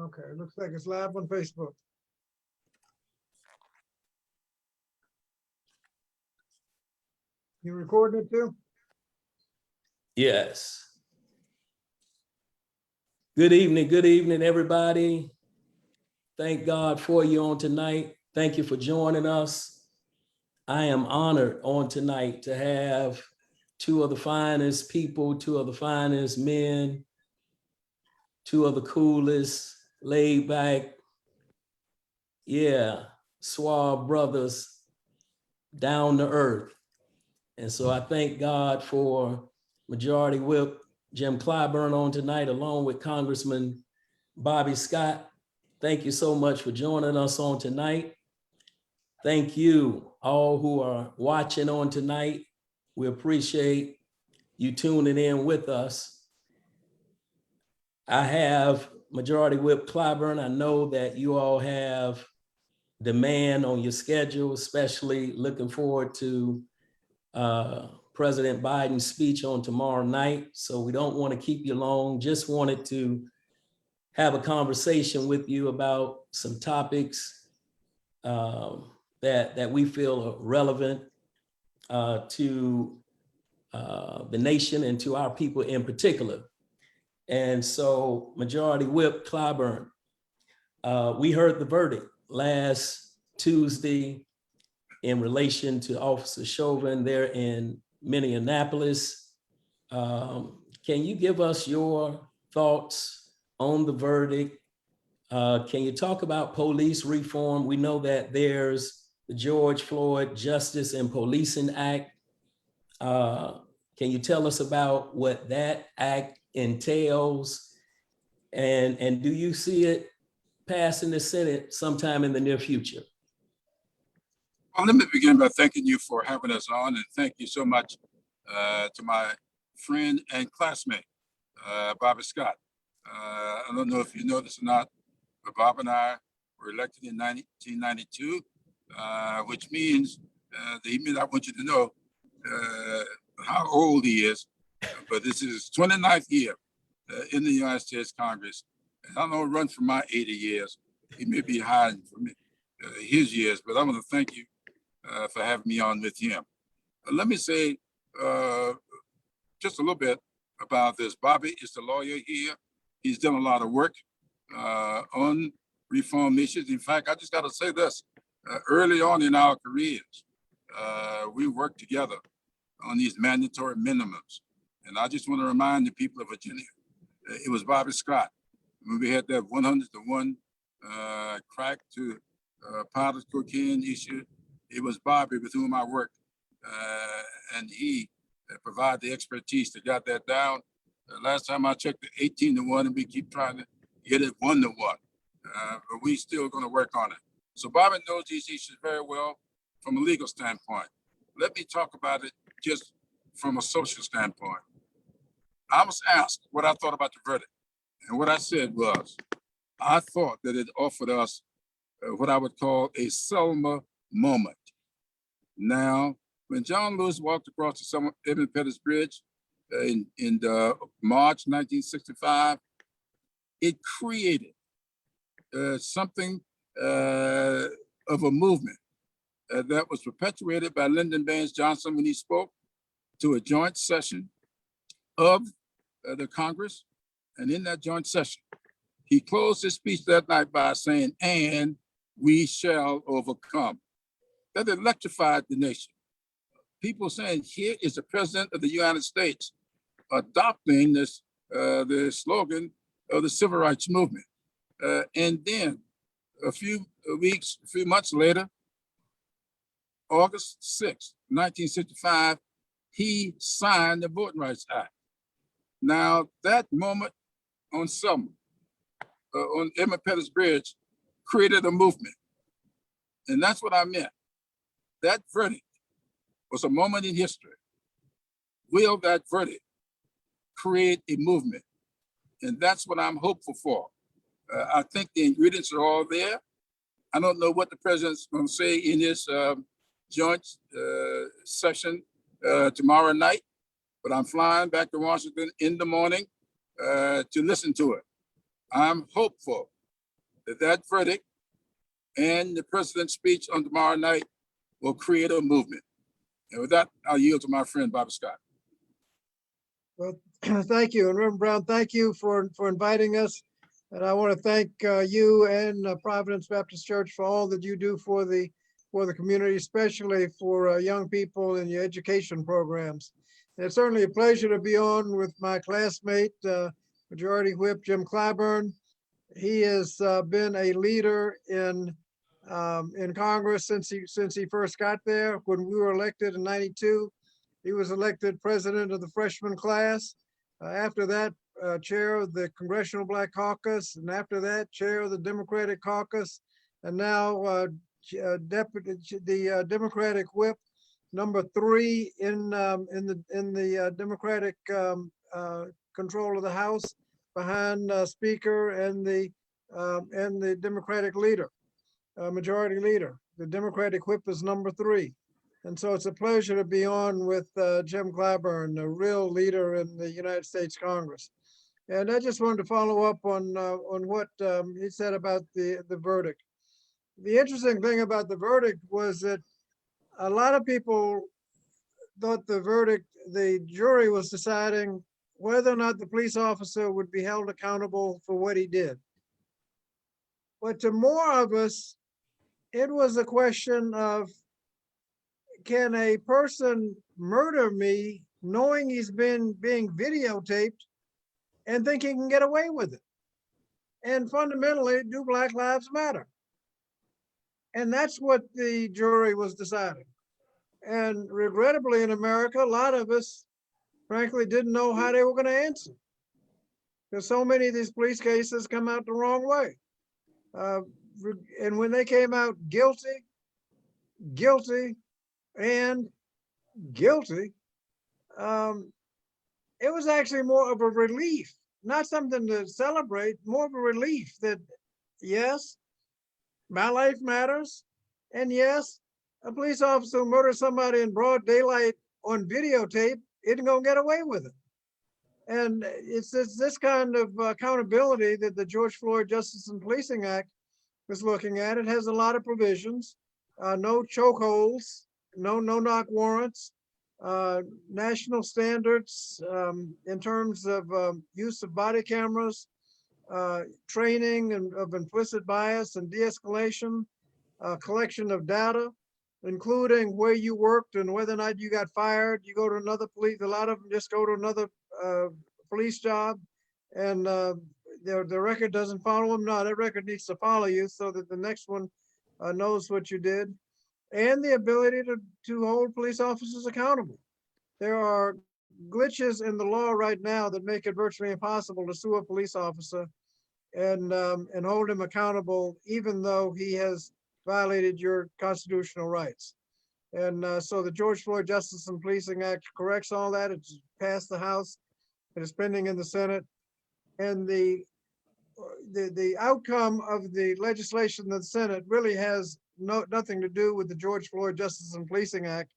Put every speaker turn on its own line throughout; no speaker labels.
Okay, it looks like it's live on Facebook. You recording it too?
Yes. Good evening, everybody. Thank God for you on tonight. Thank you for joining us. I am honored on tonight to have two of the finest people, two of the finest men, two of the coolest, laid back, suave brothers, down to earth. And so I thank God for Majority Whip Jim Clyburn on tonight, along with Congressman Bobby Scott. Thank you so much for joining us on tonight. Thank you all who are watching on tonight. We appreciate you tuning in with us. I have Majority Whip Clyburn. I know that you all have demand on your schedule, especially looking forward to President Biden's speech on tomorrow night. So we don't want to keep you long. Just wanted to have a conversation with you about some topics that we feel are relevant to the nation and to our people in particular. And so Majority Whip Clyburn, we heard the verdict last Tuesday in relation to Officer Chauvin there in Minneapolis. Can you give us your thoughts on the verdict? Can you talk about police reform? We know that there's the George Floyd Justice and Policing Act. Can you tell us about what that act entails? And do you see it passing the Senate sometime in the near future?
Well, let me begin by thanking you for having us on, and thank you so much to my friend and classmate, Bobby Scott. I don't know if you know this or not, but Bob and I were elected in 1992, which means that he may not want you to know how old he is, but this is his 29th year in the United States Congress. And I don't run for my 80 years. He may be hiding from his years, but I want to thank you for having me on with him. Let me say just a little bit about this. Bobby is the lawyer here. He's done a lot of work on reform issues. In fact, I just got to say this, early on in our careers, we worked together on these mandatory minimums. And I just want to remind the people of Virginia, it was Bobby Scott when we had that 100-to-1 crack to powder cocaine issue. It was Bobby with whom I worked, and he provided the expertise that got that down. Last time I checked, 18-to-1, and we keep trying to get it 1-to-1, but we still going to work on it. So Bobby knows these issues very well from a legal standpoint. Let me talk about it just from a social standpoint. I was asked what I thought about the verdict, and what I said was, I thought that it offered us what I would call a Selma moment. Now, when John Lewis walked across the Edmund Pettus Bridge in March 1965, it created something of a movement that was perpetuated by Lyndon Baines Johnson when he spoke to a joint session of the Congress. And in that joint session, he closed his speech that night by saying, "And we shall overcome." That electrified the nation. People saying, here is the President of the United States adopting this, the slogan of the Civil Rights Movement. And then a few months later, August 6, 1965, he signed the Voting Rights Act. Now, that moment on Selma, on Edmund Pettus Bridge, created a movement. And that's what I meant. That verdict was a moment in history. Will that verdict create a movement? And that's what I'm hopeful for. I think the ingredients are all there. I don't know what the president's going to say in his joint session tomorrow night, but I'm flying back to Washington in the morning to listen to it. I'm hopeful that verdict and the president's speech on tomorrow night will create a movement. And with that, I'll yield to my friend, Bobby Scott.
Well, thank you. And Reverend Brown, thank you for inviting us. And I want to thank you and Providence Baptist Church for all that you do for the community, especially for young people in your education programs. And it's certainly a pleasure to be on with my classmate, Majority Whip Jim Clyburn. He has been a leader in Congress since he first got there. When we were elected in '92, he was elected president of the freshman class. After that, chair of the Congressional Black Caucus, and after that, chair of the Democratic Caucus, and now the Democratic Whip #3 in the Democratic control of the House, behind Speaker and the Democratic leader, Majority Leader. The Democratic Whip is #3. And so it's a pleasure to be on with Jim Clyburn, a real leader in the United States Congress. And I just wanted to follow up on what he said about the verdict. The interesting thing about the verdict was that a lot of people thought the jury was deciding whether or not the police officer would be held accountable for what he did. But to more of us, it was a question of, can a person murder me knowing he's being videotaped and think he can get away with it? And fundamentally, do Black Lives Matter? And that's what the jury was deciding. And regrettably in America, a lot of us, frankly, didn't know how they were going to answer, because so many of these police cases come out the wrong way. And when they came out guilty, and guilty, it was actually more of a relief, not something to celebrate, more of a relief that, yes, my life matters. And yes, a police officer who murdered somebody in broad daylight on videotape isn't gonna get away with it. And it's this kind of accountability that the George Floyd Justice and Policing Act is looking at. It has a lot of provisions, no chokeholds, no knock warrants, national standards in terms of use of body cameras, training of implicit bias and de-escalation, collection of data, including where you worked and whether or not you got fired. You go to another police, a lot of them just go to another police job, and the record doesn't follow them. No, that record needs to follow you so that the next one knows what you did. And the ability to hold police officers accountable. There are glitches in the law right now that make it virtually impossible to sue a police officer and hold him accountable, even though he has violated your constitutional rights. And so the George Floyd Justice and Policing Act corrects all that. It's passed the House. It is pending in the Senate. And the outcome of the legislation in the Senate really has nothing to do with the George Floyd Justice and Policing Act.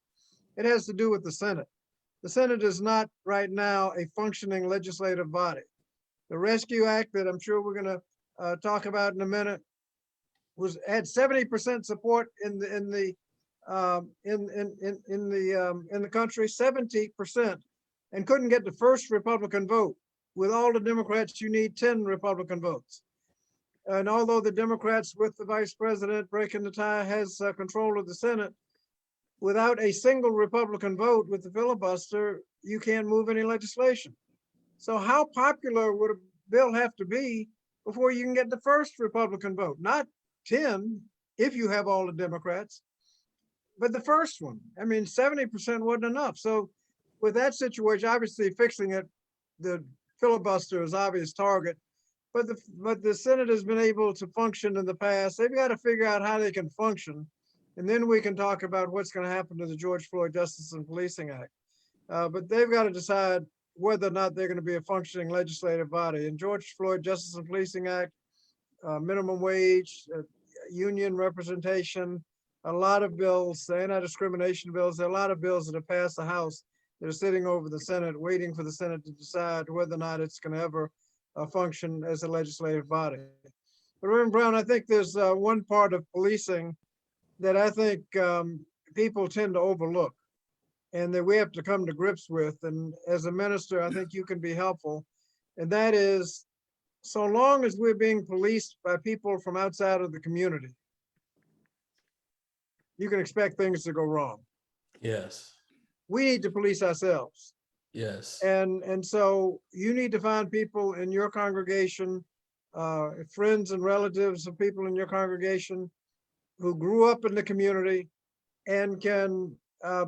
It has to do with the Senate. The Senate is not right now a functioning legislative body. The Rescue Act that I'm sure we're going to talk about in a minute had 70% support in the country, 70%, and couldn't get the first Republican vote. With all the Democrats, you need 10 Republican votes. And although the Democrats with the vice president breaking the tie has control of the Senate, without a single Republican vote with the filibuster, you can't move any legislation. So how popular would a bill have to be before you can get the first Republican vote? Not 10, if you have all the Democrats, but the first one. I mean, 70% wasn't enough. So with that situation, obviously fixing it, the filibuster is obvious target. But the Senate has been able to function in the past. They've got to figure out how they can function. And then we can talk about what's going to happen to the George Floyd Justice and Policing Act. But they've got to decide whether or not they're going to be a functioning legislative body. And George Floyd Justice and Policing Act, minimum wage, union representation, a lot of bills, anti-discrimination bills, there are a lot of bills that have passed the House that are sitting over the Senate, waiting for the Senate to decide whether or not it's going to ever function as a legislative body. But Reverend Brown, I think there's one part of policing that I think people tend to overlook and that we have to come to grips with. And as a minister, I think you can be helpful. And that is, so long as we're being policed by people from outside of the community, you can expect things to go wrong.
Yes,
We need to police ourselves.
yes,
And so you need to find people in your congregation, friends and relatives of people in your congregation who grew up in the community and can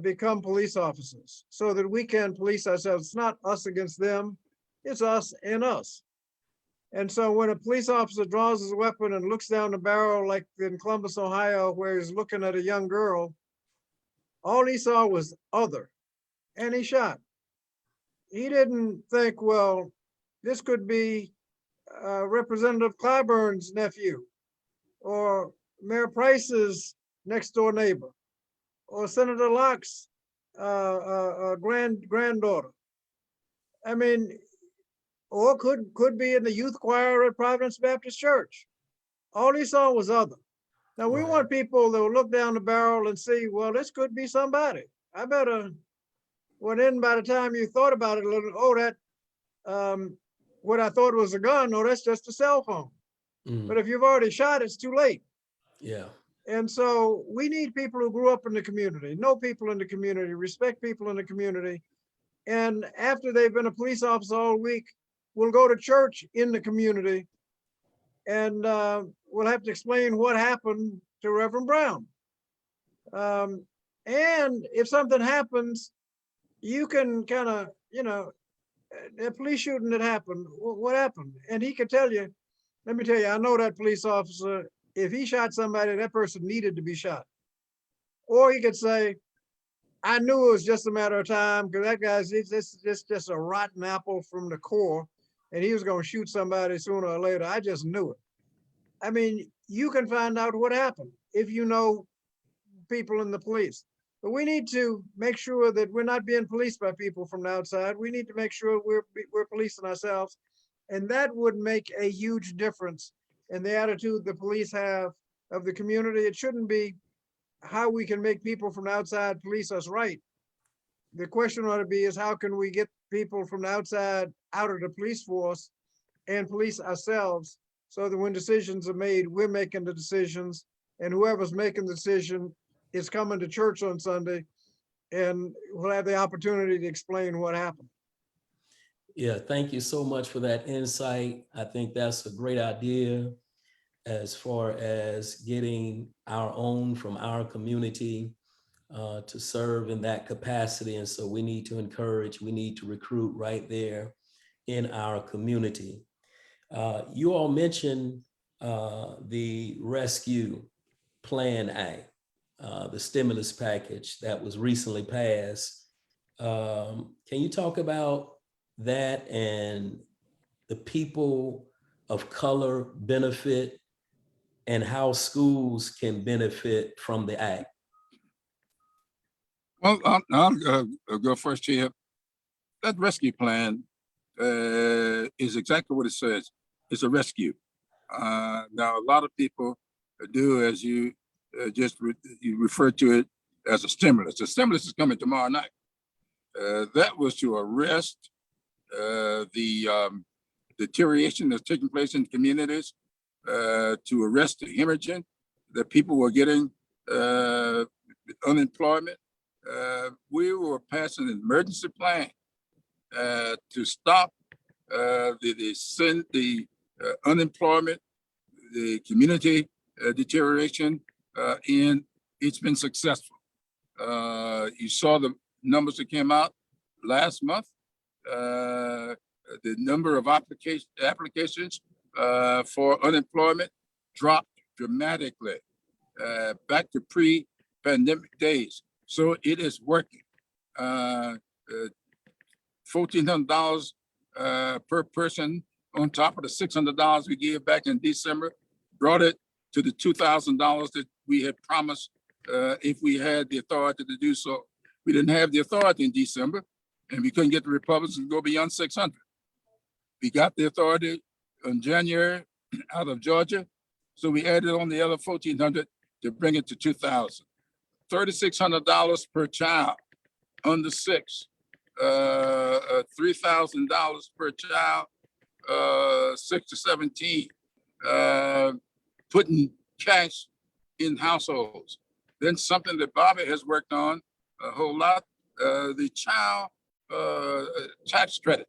become police officers so that we can police ourselves. It's not us against them, it's us and us. And so when a police officer draws his weapon and looks down the barrel, like in Columbus, Ohio, where he's looking at a young girl, all he saw was other, and he shot. He didn't think, well, this could be Representative Clyburn's nephew, or Mayor Price's next door neighbor, or Senator Locke's granddaughter. I mean, or could be in the youth choir at Providence Baptist Church. All he saw was other. Now we
Right.
want people that will look down the barrel and see, well, this could be somebody. I better, well then by the time you thought about it a little, oh, that, what I thought was a gun, no, that's just a cell phone.
Mm,
But if you've already shot, it's too late.
yeah,
And so we need people who grew up in the community, know people in the community, respect people in the community. And after they've been a police officer all week, we'll go to church in the community and we'll have to explain what happened to Reverend Brown. And if something happens, you can kind of, a police shooting that happened, what happened? And he could tell you, let me tell you, I know that police officer, if he shot somebody, that person needed to be shot. Or he could say, I knew it was just a matter of time because that guy's just a rotten apple from the core and he was going to shoot somebody sooner or later. I just knew it. I mean, you can find out what happened if you know people in the police. But we need to make sure that we're not being policed by people from the outside. We need to make sure we're policing ourselves. And that would make a huge difference in the attitude the police have of the community. It shouldn't be how we can make people from the outside police us right. The question ought to be is how can we get people from the outside out of the police force and police ourselves so that when decisions are made, we're making the decisions and whoever's making the decision is coming to church on Sunday and we'll have the opportunity to explain what happened.
yeah. Thank you so much for that insight. I think that's a great idea as far as getting our own from our community to serve in that capacity. And so we need to encourage, we need to recruit right there in our community. You all mentioned the Rescue Plan Act, the stimulus package that was recently passed. Can you talk about that and the people of color benefit and how schools can benefit from the act?
Well, I'll go first, Chair. That rescue plan is exactly what it says. It's a rescue. Now, a lot of people do, as you you refer to it as a stimulus. The stimulus is coming tomorrow night. That was to arrest the deterioration that's taking place in communities, to arrest the hemorrhaging that people were getting unemployment. We were passing an emergency plan to stop the unemployment, the community deterioration, and it's been successful. You saw the numbers that came out last month. The number of applications for unemployment dropped dramatically back to pre-pandemic days. So it is working. $1,400 per person on top of the $600 we gave back in December, brought it to the $2,000 that we had promised if we had the authority to do so. We didn't have the authority in December, and we couldn't get the Republicans to go beyond 600. We got the authority in January out of Georgia, So we added on the other 1,400 to bring it to 2,000. $3,600 per child under 6. $3,000 per child, 6 to 17. Putting cash in households. Then something that Bobby has worked on a whole lot, the child tax credit,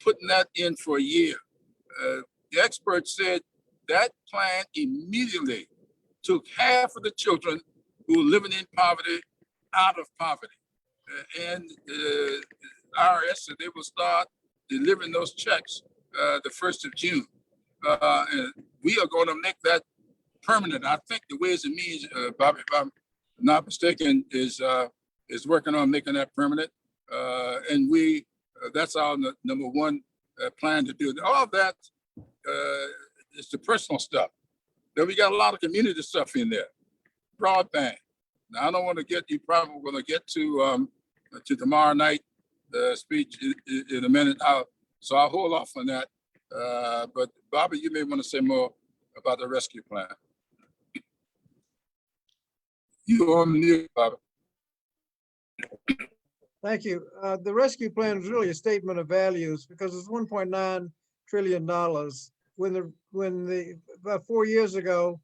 putting that in for a year. The experts said that plan immediately took half of the children who were living in poverty out of poverty. And IRS said they will start delivering those checks the 1st of June. And we are going to make that permanent. I think the Ways and Means, Bobby, if I'm not mistaken, is working on making that permanent. And that's our number one plan to do. All of that is the personal stuff. Then we got a lot of community stuff in there. Broadband. Now, I don't want to get, you probably going to get to tomorrow night speech in a minute. So I'll hold off on that. But Bobby, you may want to say more about the rescue plan. You on mute, Bobby.
Thank you. The rescue plan is really a statement of values because it's $1.9 trillion. About 4 years ago,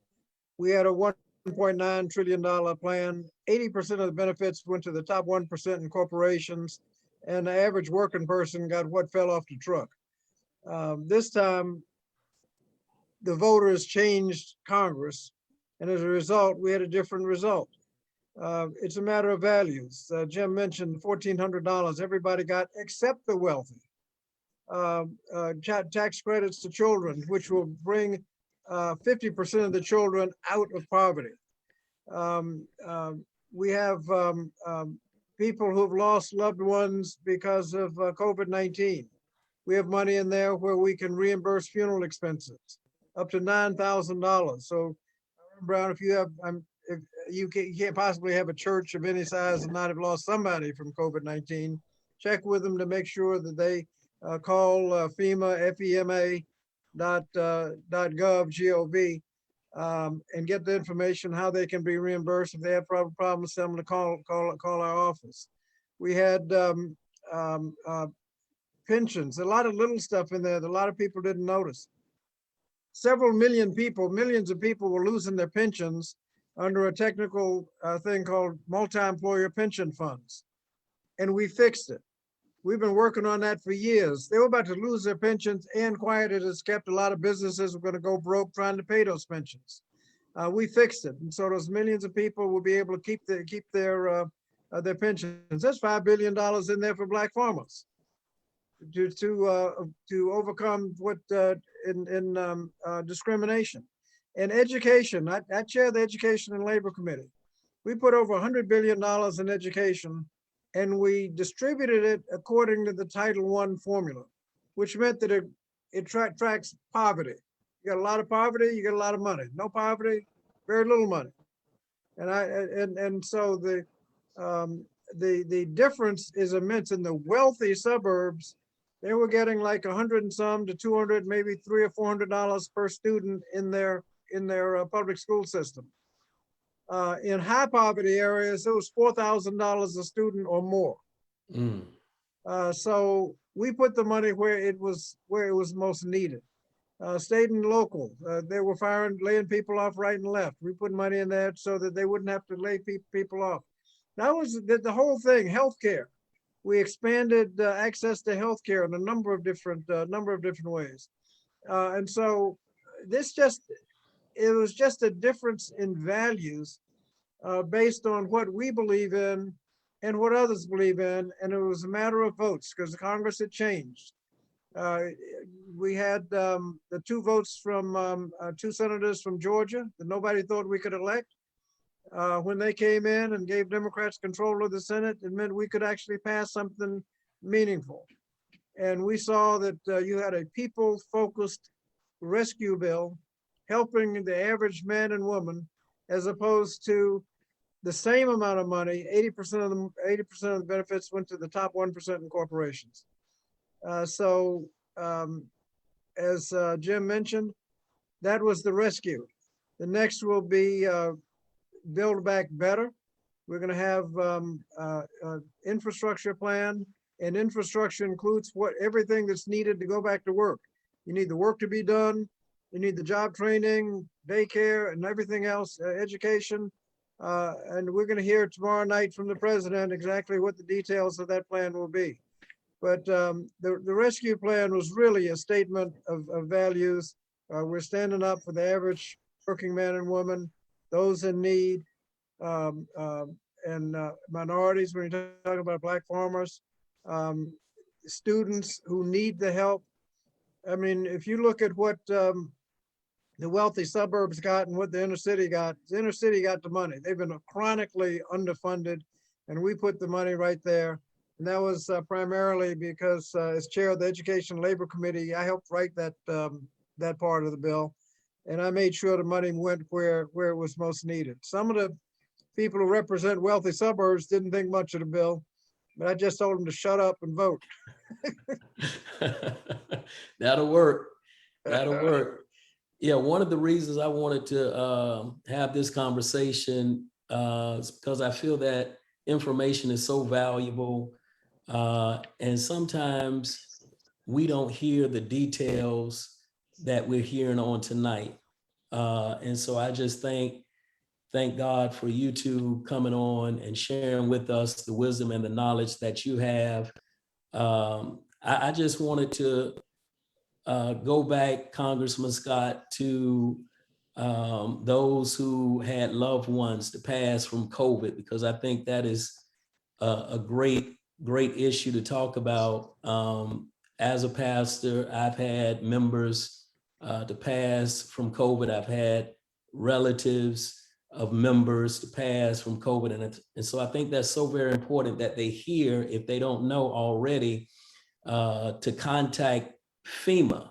we had a $1.9 trillion plan. 80% of the benefits went to the top 1% in corporations, and the average working person got what fell off the truck. This time, the voters changed Congress, and as a result, we had a different result. It's a matter of values. Jim mentioned $1,400 everybody got except the wealthy. Tax credits to children, which will bring 50% of the children out of poverty. We have people who've lost loved ones because of COVID-19. We have money in there where we can reimburse funeral expenses up to $9,000. So, Brown, if you have, if you can't possibly have a church of any size and not have lost somebody from COVID-19, check with them to make sure that they call FEMA, FEMA.gov, and get the information how they can be reimbursed. If they have problems, tell them to call our office. We had pensions, a lot of little stuff in there that a lot of people didn't notice. Several million people, millions of people were losing their pensions under a technical thing called multi-employer pension funds. And we fixed it. We've been working on that for years. They were about to lose their pensions, and quiet it has kept a lot of businesses were going to go broke trying to pay those pensions. We fixed it. And so those millions of people will be able to keep their pensions. There's $5 billion in there for Black farmers to overcome what in discrimination. And education, I chair the Education and Labor Committee. We put over $100 billion in education, and we distributed it according to the Title I formula, which meant that it tracks poverty. You got a lot of poverty, you get a lot of money. No poverty, very little money. And so the difference is immense. In the wealthy suburbs, they were getting like 100 and some to 200, maybe $300 or $400 per student in their public school system. In high poverty areas, it was $4,000 a student or more. So we put the money where it was most needed. State and local, they were laying people off right and left. We put money in that so that they wouldn't have to lay people off. That was the whole thing. Healthcare. We expanded access to healthcare in a number of different ways, and so it was just a difference in values based on what we believe in and what others believe in, and it was a matter of votes because the Congress had changed. We had the 2 votes from 2 senators from Georgia that nobody thought we could elect. When they came in and gave Democrats control of the Senate, it meant we could actually pass something meaningful. And we saw that you had a people-focused rescue bill helping the average man and woman, as opposed to the same amount of money, 80% of the benefits went to the top 1% in corporations. As Jim mentioned, That was the rescue. The next will be Build Back Better. We're going to have infrastructure plan, and infrastructure includes everything that's needed to go back to work. You need the work to be done. You need the job training, daycare, and everything else, education. And we're going to hear tomorrow night from the president exactly what the details of that plan will be. But the rescue plan was really a statement of values. We're standing up for the average working man and woman, those in need, and minorities, when you're talking about Black farmers, students who need the help. I mean, if you look at what the wealthy suburbs got and what the inner city got the money. They've been chronically underfunded, and we put the money right there. And that was primarily because as chair of the Education Labor Committee, I helped write that that part of the bill. And I made sure the money went where it was most needed. Some of the people who represent wealthy suburbs didn't think much of the bill, but I just told them to shut up and vote.
That'll work. That'll work. Yeah, one of the reasons I wanted to have this conversation is because I feel that information is so valuable. And sometimes we don't hear the details that we're hearing on tonight. And so I just thank God for you two coming on and sharing with us the wisdom and the knowledge that you have. I just wanted to go back, Congressman Scott, to those who had loved ones to pass from COVID, because I think that is a great issue to talk about. As a pastor, I've had members to pass from COVID. I've had relatives of members to pass from COVID. And so I think that's so very important that they hear, if they don't know already, to contact FEMA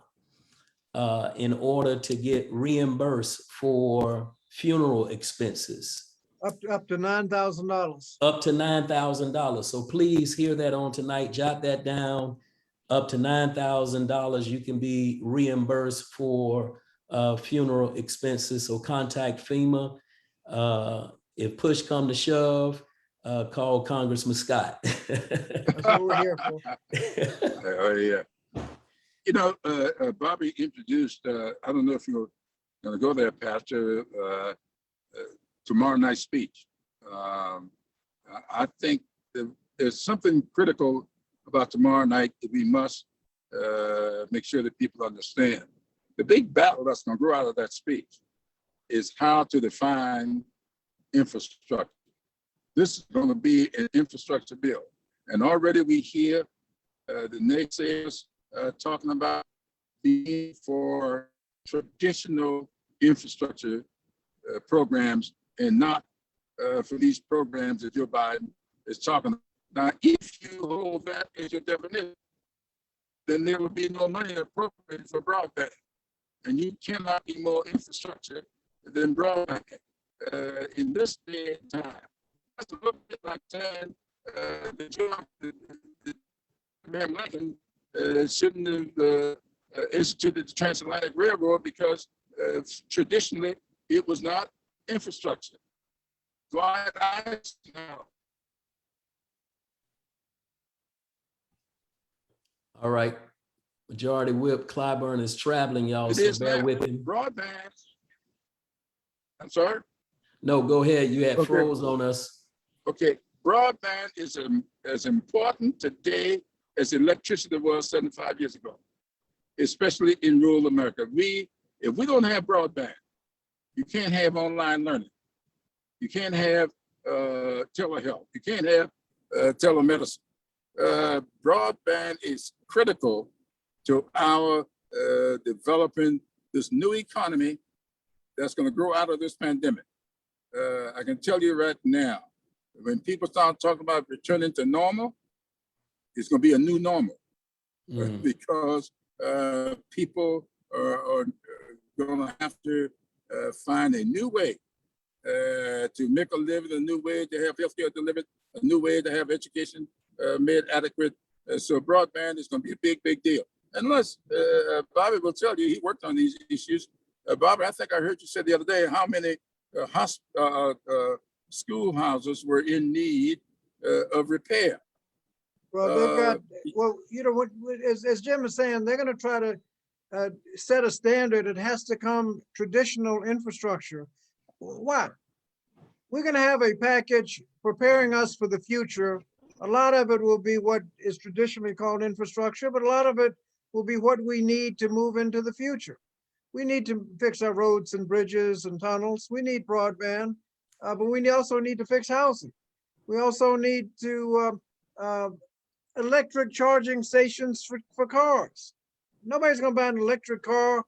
in order to get reimbursed for funeral expenses.
Up to $9,000.
Up to $9,000. So please hear that on tonight, jot that down. Up to $9,000 you can be reimbursed for funeral expenses. So contact FEMA. If push come to shove, call Congressman Scott.
That's what we're here for.
Oh, yeah. You know, Bobby introduced, I don't know if you're going to go there, Pastor, tomorrow night's speech. I think there's something critical about tomorrow night that we must make sure that people understand. The big battle that's going to grow out of that speech is how to define infrastructure. This is going to be an infrastructure bill. And already we hear the naysayers talking about the need for traditional infrastructure programs and not for these programs that Joe Biden is talking about. Now, if you hold that as your definition, then there will be no money appropriated for broadband. And you cannot be more infrastructure than broadband in this day and time. That's a little bit like saying that Abraham Lincoln shouldn't have instituted the Transatlantic Railroad because traditionally it was not infrastructure. So I ask now.
All right. Majority Whip Clyburn is traveling, y'all, so bear with him.
Broadband. I'm sorry?
No, go ahead. You had froze on us.
Okay. Broadband is as important today as electricity was 75 years ago, especially in rural America. If we don't have broadband, you can't have online learning. You can't have telehealth. You can't have telemedicine. Broadband is critical to our developing this new economy that's going to grow out of this pandemic. I can tell you right now, when people start talking about returning to normal, it's going to be a new normal because people are going to have to find a new way to make a living, a new way to have healthcare delivered, a new way to have education made adequate. So broadband is going to be a big, big deal. Unless Bobby will tell you he worked on these issues Barbara, I think I heard you say the other day how many schoolhouses were in need of repair.
Well, they've got, well, you know, as Jim is saying, they're going to try to set a standard. It has to come traditional infrastructure. Why? We're going to have a package preparing us for the future. A lot of it will be what is traditionally called infrastructure, but a lot of it will be what we need to move into the future. We need to fix our roads and bridges and tunnels. We need broadband, but we also need to fix housing. We also need to electric charging stations for cars. Nobody's going to buy an electric car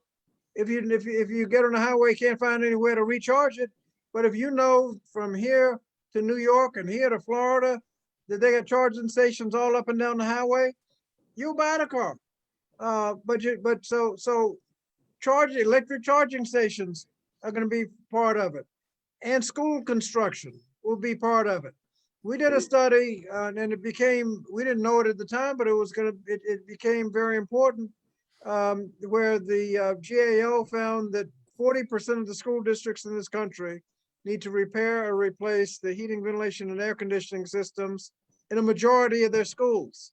if you get on the highway, you can't find anywhere to recharge it. But if you know from here to New York and here to Florida that they got charging stations all up and down the highway, you'll buy the car. So electric charging stations are going to be part of it, and school construction will be part of it. We did a study, and it became, we didn't know it at the time, but it became very important, where the GAO found that 40% of the school districts in this country need to repair or replace the heating, ventilation, and air conditioning systems in a majority of their schools.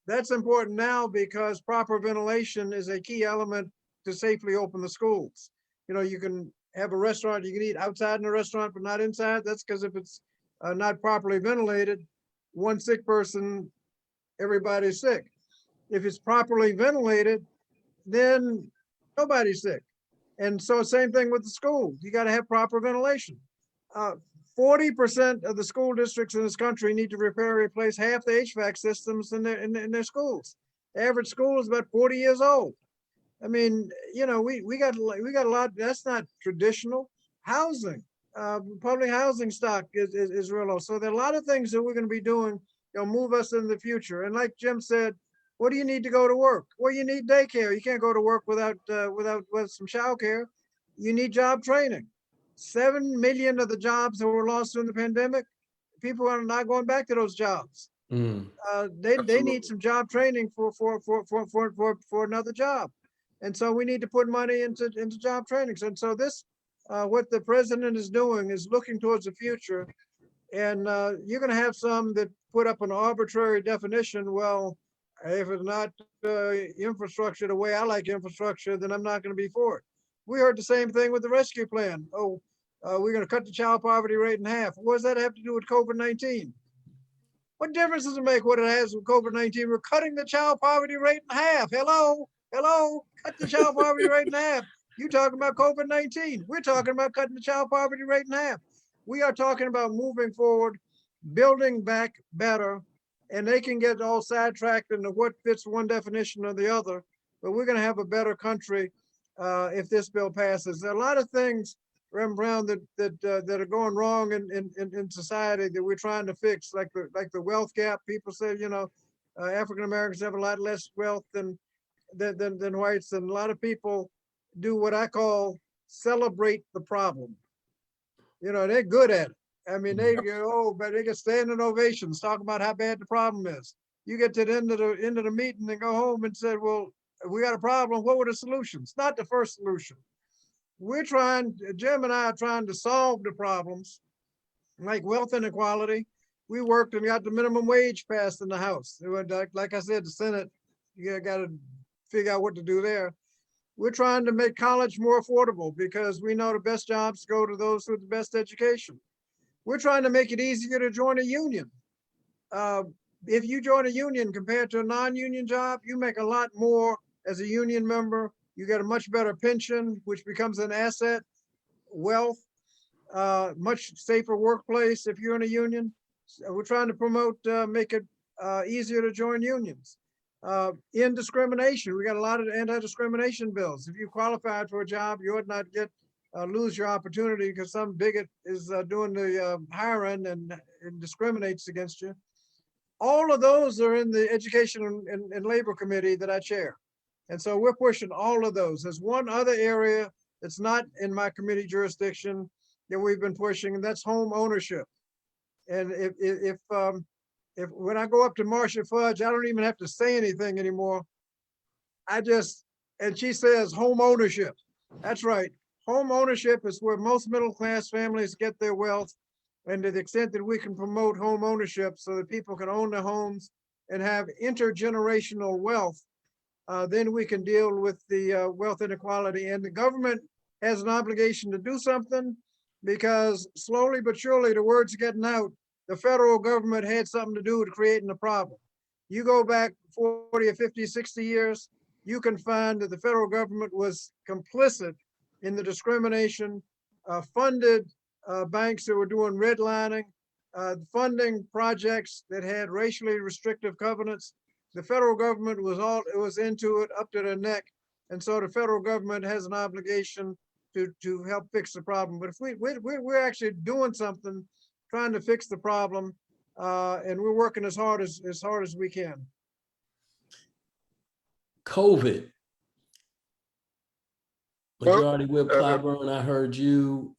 That's important now because proper ventilation is a key element to safely open the schools. You know, you can have a restaurant, you can eat outside in a restaurant, but not inside. That's because if it's not properly ventilated, one sick person, everybody's sick. If it's properly ventilated, then nobody's sick. And so same thing with the school. You got to have proper ventilation. 40% of the school districts in this country need to repair or replace half the HVAC systems in their schools. The average school is about 40 years old. I mean, you know, we got a lot. That's not traditional housing. Public housing stock is real low. So there are a lot of things that we're going to be doing, move us in the future. And like Jim said, what do you need to go to work? Well, you need daycare. You can't go to work without some childcare. You need job training. 7 million of the jobs that were lost during the pandemic, people are not going back to those jobs. They need some job training for another job. And so we need to put money into job trainings. And so this, what the president is doing is looking towards the future. And you're going to have some that put up an arbitrary definition. Well, if it's not infrastructure the way I like infrastructure, then I'm not going to be for it. We heard the same thing with the rescue plan. Oh, we're going to cut the child poverty rate in half. What does that have to do with COVID-19? What difference does it make what it has with COVID-19? We're cutting the child poverty rate in half. Hello, cut the child poverty rate in half. You talking about COVID-19. We're talking about cutting the child poverty rate in half. We are talking about moving forward, building back better, and they can get all sidetracked into what fits one definition or the other, but we're going to have a better country if this bill passes. There are a lot of things, Reverend Brown, that are going wrong in society that we're trying to fix, like the wealth gap. People say, African Americans have a lot less wealth than whites, and a lot of people do what I call celebrate the problem. They're good at it. I mean, they go, but they get standing ovations, talk about how bad the problem is. You get to the end of the meeting and go home and say, well, we got a problem. What were the solutions? Not the first solution. Jim and I are trying to solve the problems, like wealth inequality. We worked and got the minimum wage passed in the House. Like I said, the Senate, you got to figure out what to do there. We're trying to make college more affordable because we know the best jobs go to those with the best education. We're trying to make it easier to join a union. If you join a union compared to a non-union job, you make a lot more as a union member. You get a much better pension, which becomes an asset, wealth, much safer workplace if you're in a union. So we're trying to promote, make it easier to join unions. In discrimination, we got a lot of anti-discrimination bills. If you qualified for a job, you ought not lose your opportunity because some bigot is doing the hiring and discriminates against you. All of those are in the Education and Labor Committee that I chair. And so we're pushing all of those. There's one other area that's not in my committee jurisdiction that we've been pushing, and that's home ownership. And if when I go up to Marcia Fudge, I don't even have to say anything anymore. And she says home ownership. That's right. Home ownership is where most middle-class families get their wealth. And to the extent that we can promote home ownership so that people can own their homes and have intergenerational wealth, then we can deal with the wealth inequality. And the government has an obligation to do something, because slowly but surely the word's getting out. The federal government had something to do with creating the problem. You go back 40 or 50, 60 years, you can find that the federal government was complicit in the discrimination, funded banks that were doing redlining, funding projects that had racially restrictive covenants. The federal government was into it up to their neck. And so the federal government has an obligation to help fix the problem. But if we're actually doing something, trying to fix the problem, and we're working as hard as we can.
COVID. Majority Whip Clyburn, I heard you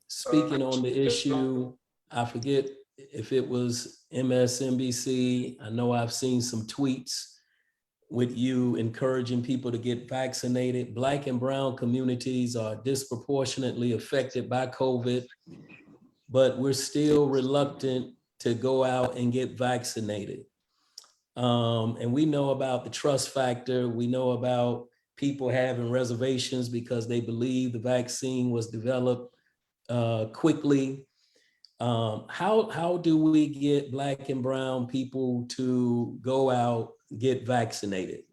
speaking on the issue. I forget if it was MSNBC. I know I've seen some tweets with you encouraging people to get vaccinated. Black and brown communities are disproportionately affected by COVID, but we're still reluctant to go out and get vaccinated. And we know about the trust factor. We know about people having reservations because they believe the vaccine was developed quickly. How do we get Black and brown people to go out, get vaccinated?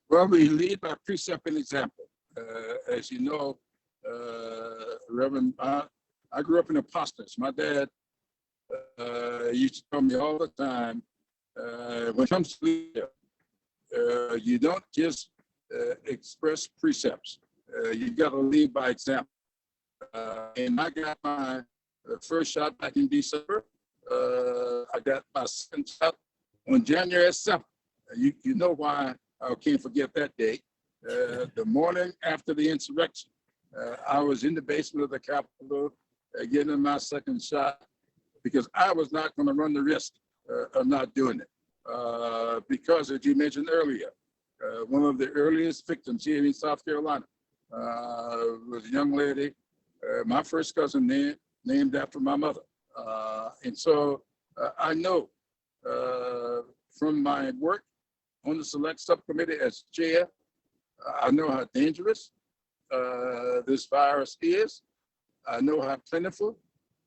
Well, we lead by precept and example. As you know, Reverend, I grew up in Apostates. My dad used to tell me all the time, when it comes to leadership, you don't just express precepts. You got to lead by example. And I got my first shot back in December. I got my second shot on January 7th. You know why I can't forget that day. The morning after the insurrection, I was in the basement of the Capitol getting my second shot because I was not going to run the risk of not doing it. Because, as you mentioned earlier, one of the earliest victims here in South Carolina was a young lady, my first cousin named after my mother. And so I know from my work on the select subcommittee as chair, I know how dangerous this virus is. I know how plentiful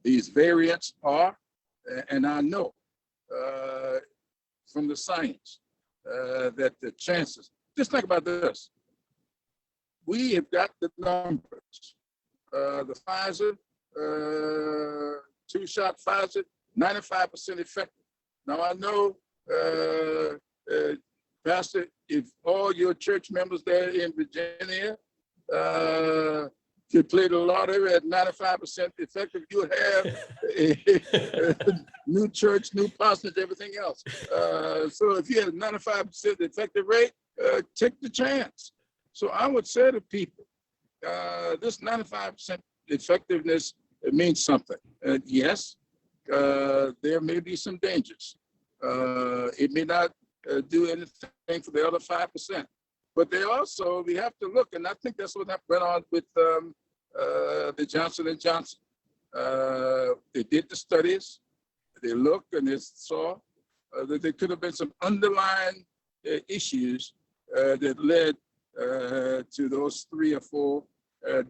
these variants are. And I know from the science that the chances, just think about this. We have got the numbers. The Pfizer, two-shot Pfizer, 95% effective. Now I know, Pastor, if all your church members there in Virginia could play the lottery at 95% effective, you would have a new church, new pastors, everything else. So if you have a 95% effective rate, take the chance. So I would say to people, this 95% effectiveness, it means something. Yes, there may be some dangers. It may not do anything for the other 5%. But they also, we have to look, and I think that's what went on with the Johnson & Johnson. They did the studies, they looked and they saw that there could have been some underlying issues that led to those 3 or 4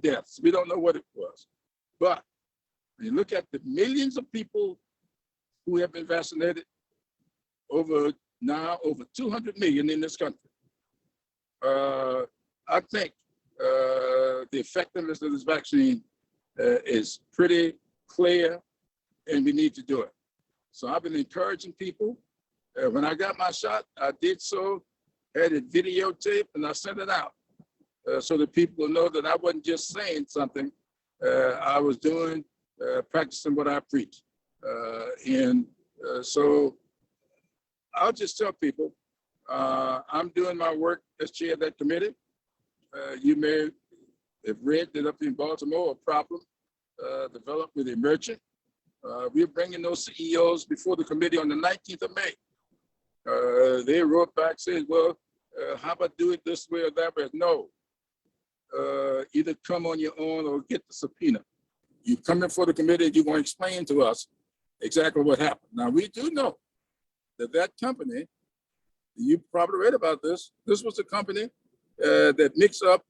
deaths. We don't know what it was. But when you look at the millions of people who have been vaccinated, over 200 million in this country, I think the effectiveness of this vaccine is pretty clear, and we need to do it. So I've been encouraging people. When I got my shot, I did so, had it videotaped, and I sent it out so that people know that I wasn't just saying something. I was doing, practicing what I preach. So I'll just tell people, I'm doing my work as chair of that committee. You may have read that up in Baltimore, a problem developed with Emergent. We're bringing those CEOs before the committee on the 19th of May. They wrote back saying, well, how about do it this way or that way? No, either come on your own or get the subpoena. You come in for the committee, you're going to explain to us exactly what happened. Now, we do know that that company, you probably read about this, this was a company that mixed up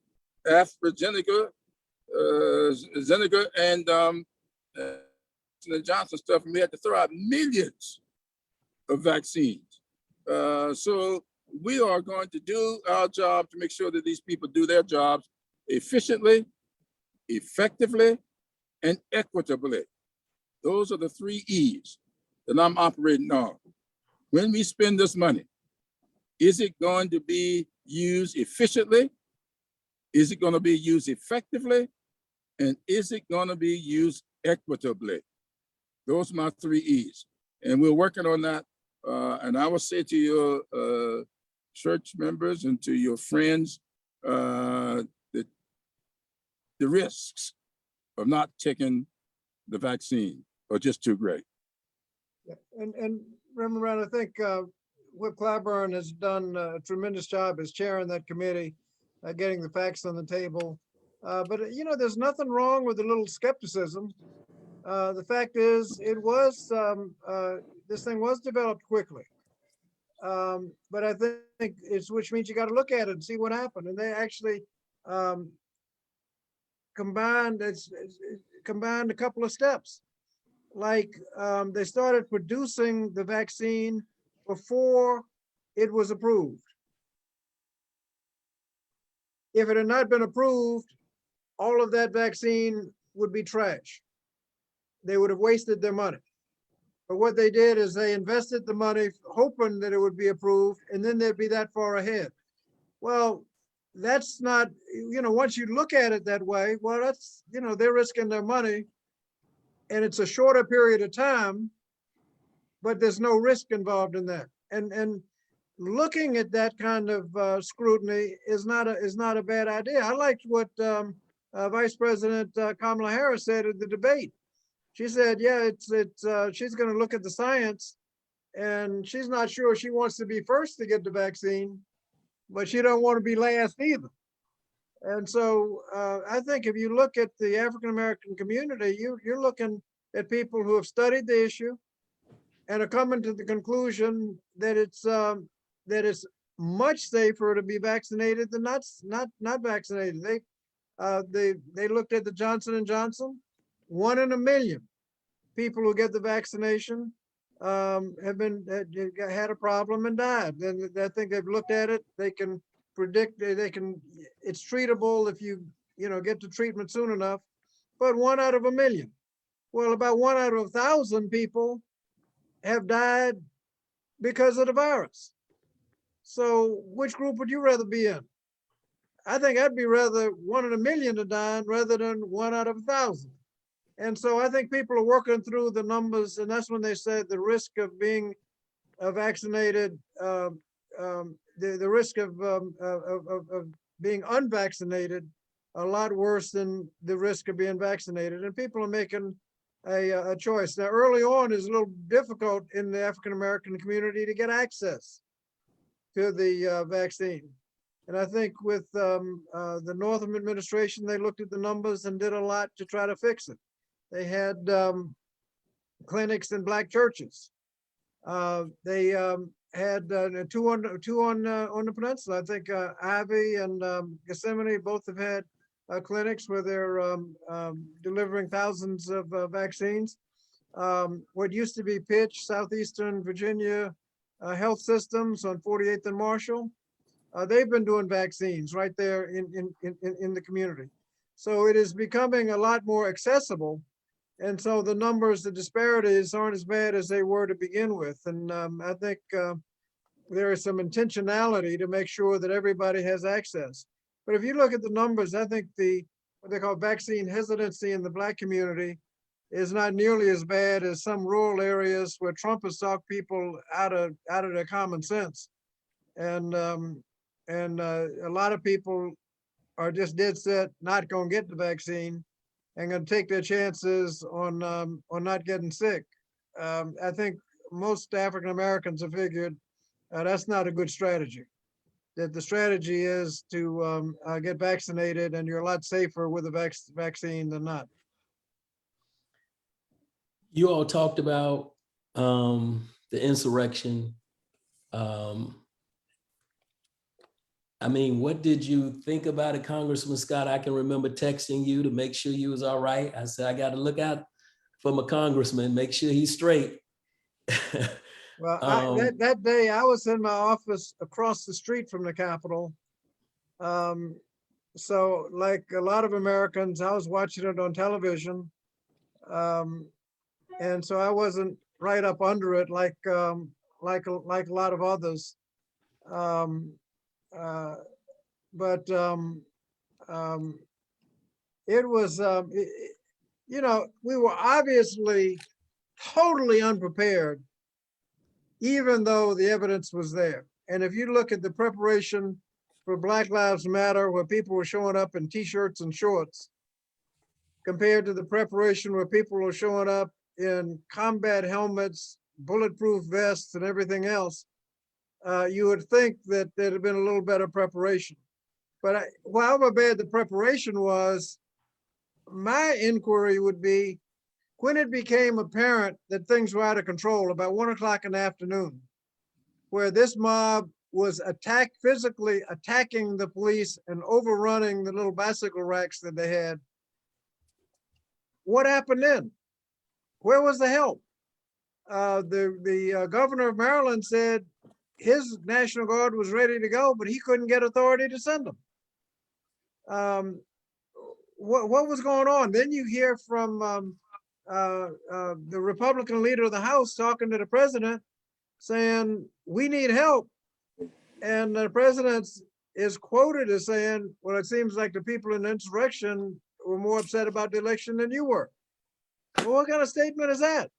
AstraZeneca, Zeneca and Johnson stuff, and we had to throw out millions of vaccines. So we are going to do our job to make sure that these people do their jobs efficiently, effectively, and equitably. Those are the 3 E's that I'm operating on. When we spend this money, is it going to be used efficiently? Is it going to be used effectively? And is it going to be used equitably? Those are my 3 E's. And we're working on that. And I will say to your church members and to your friends, the risks of not taking the vaccine are just too great.
Yeah. And Reverend Brown, I think Whip Clyburn has done a tremendous job as chairing that committee, getting the facts on the table. But you know, there's nothing wrong with a little skepticism. The fact is, it was this thing was developed quickly, but I think it's, which means you got to look at it and see what happened. And they actually combined a couple of steps. Like they started producing the vaccine before it was approved. If it had not been approved, all of that vaccine would be trash. They would have wasted their money. But what they did is they invested the money hoping that it would be approved, and then they'd be that far ahead. Well, that's not, you know, once you look at it that way, well, that's, you know, they're risking their money and it's a shorter period of time, but there's no risk involved in that. And looking at that kind of scrutiny is not a bad idea. I liked what Vice President Kamala Harris said at the debate. She said, yeah, she's going to look at the science, and she's not sure she wants to be first to get the vaccine, but she don't want to be last either. And so I think if you look at the African-American community, you're looking at people who have studied the issue and are coming to the conclusion that it's much safer to be vaccinated than not vaccinated. They looked at the Johnson & Johnson. 1 in a million people who get the vaccination had a problem and died. And I think they've looked at it. They can predict. It's treatable if you get to treatment soon enough. But 1 out of a million. Well, about 1 out of 1,000 people have died because of the virus. So which group would you rather be in? I think I'd be rather 1 in a million to die rather than 1 out of 1,000. And so I think people are working through the numbers, and that's when they said the risk of being vaccinated, the risk of being unvaccinated, a lot worse than the risk of being vaccinated. And people are making a choice. Now, early on, it's a little difficult in the African-American community to get access to the vaccine. And I think with the Northam administration, they looked at the numbers and did a lot to try to fix it. They had clinics in Black churches. They had 2 on the peninsula. I think Ivy and Gethsemane both have had clinics where they're delivering thousands of vaccines. What used to be Pitch, Southeastern Virginia Health Systems on 48th and Marshall, they've been doing vaccines right there in the community. So it is becoming a lot more accessible. And so the numbers, the disparities aren't as bad as they were to begin with. And I think there is some intentionality to make sure that everybody has access. But if you look at the numbers, I think what they call vaccine hesitancy in the Black community is not nearly as bad as some rural areas where Trump has talked people out of their common sense. And a lot of people are just dead set not going to get the vaccine and going to take their chances on not getting sick. I think most African Americans have figured that's not a good strategy. that the strategy is to get vaccinated, and you're a lot safer with a vaccine than not.
You all talked about the insurrection. I mean, what did you think about it, Congressman Scott? I can remember texting you to make sure you was all right. I said, I got to look out for my congressman, make sure he's straight.
Well, that day I was in my office across the street from the Capitol. So like a lot of Americans, I was watching it on television. And so I wasn't right up under it like a lot of others. It was, you know, we were obviously totally unprepared, even though the evidence was there. And if you look at the preparation for Black Lives Matter, where people were showing up in t-shirts and shorts, compared to the preparation where people were showing up in combat helmets, bulletproof vests, and everything else, you would think that there'd have been a little better preparation. But however bad the preparation was, my inquiry would be, when it became apparent that things were out of control, about 1 o'clock in the afternoon, where this mob was physically attacking the police and overrunning the little bicycle racks that they had, what happened then? Where was the help? The governor of Maryland said his National Guard was ready to go, but he couldn't get authority to send them. What was going on? Then you hear from the Republican leader of the House talking to the president, saying, we need help. And the president is quoted as saying, well, it seems like the people in the insurrection were more upset about the election than you were. Well, what kind of statement is that?